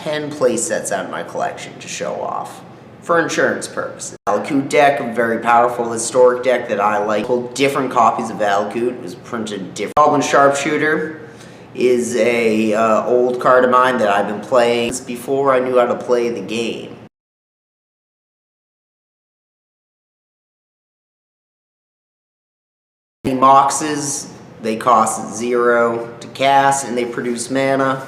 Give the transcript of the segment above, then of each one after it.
10 play sets out of my collection to show off for insurance purposes. Valakut deck, a very powerful historic deck that I like. Different copies of Valakut. It was printed different. Goblin Sharpshooter is a old card of mine that I've been playing since before I knew how to play the game. Moxes, they cost 0 to cast and they produce mana.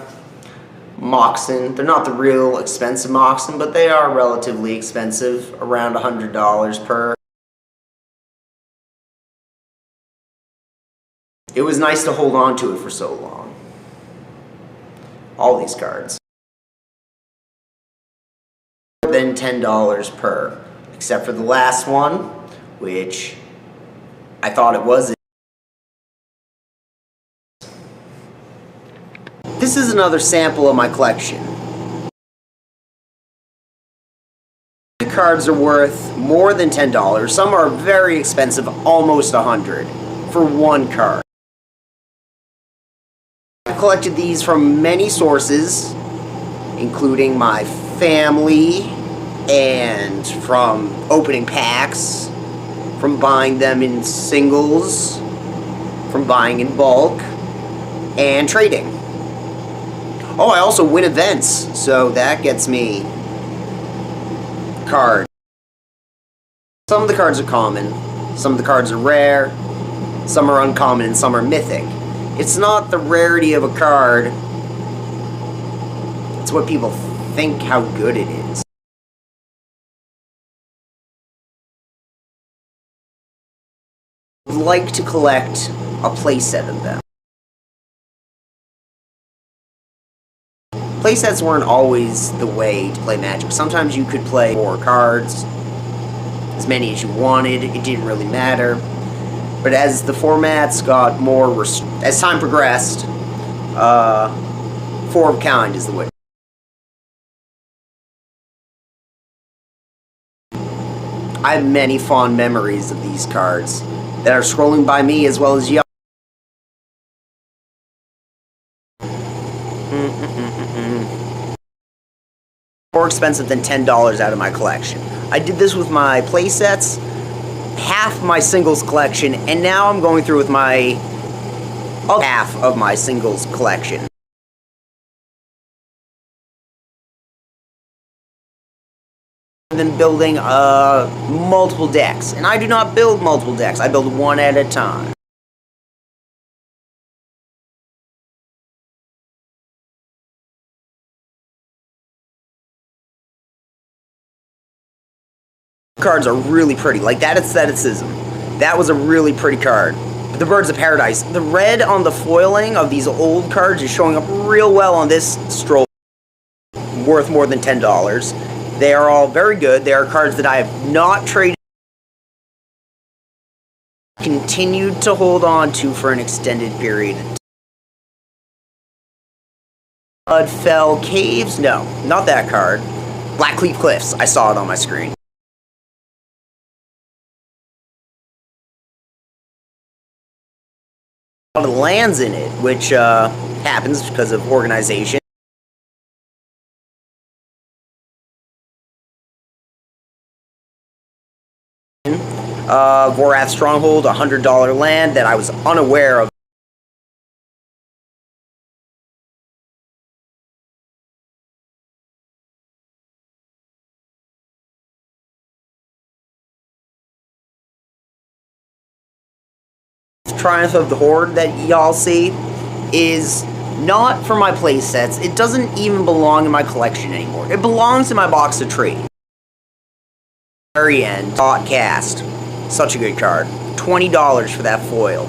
Moxen, they're not the real expensive Moxen, but they are relatively expensive, around $100 per. It was nice to hold on to it for so long. All these cards. More than $10 per, except for the last one, which I thought it was. This is another sample of my collection. The cards are worth more than $10. Some are very expensive, almost $100 for one card. I collected these from many sources, including my family, and from opening packs, from buying them in singles, from buying in bulk, and trading. Oh, I also win events, so that gets me cards. Some of the cards are common, some of the cards are rare, some are uncommon, and some are mythic. It's not the rarity of a card, it's what people think how good it is. I would like to collect a playset of them. Playsets weren't always the way to play Magic. Sometimes you could play 4 cards, as many as you wanted, it didn't really matter. But as the formats got more, as time progressed, 4 of kind is the way. I have many fond memories of these cards that are scrolling by me as well as you. More expensive than $10 out of my collection. I did this with my playsets, half my singles collection, and now I'm going through with my other half of my singles collection. And then building multiple decks. And I do not build multiple decks, I build one at a time. Cards are really pretty, like that aestheticism. That was a really pretty card. The Birds of Paradise. The red on the foiling of these old cards is showing up real well on this stroll. Worth more than $10. They are all very good. They are cards that I have not traded. Continued to hold on to for an extended period. Bloodfell Caves? No, not that card. Blackcleave Cliffs. I saw it on my screen. A lot of lands in it, which happens because of organization. Vorath Stronghold, $100 land that I was unaware of. Triumph of the Horde that y'all see is not for my playsets. It doesn't even belong in my collection anymore. It belongs in my box of trade. Very end. Dot Cast. Such a good card. $20 for that foil.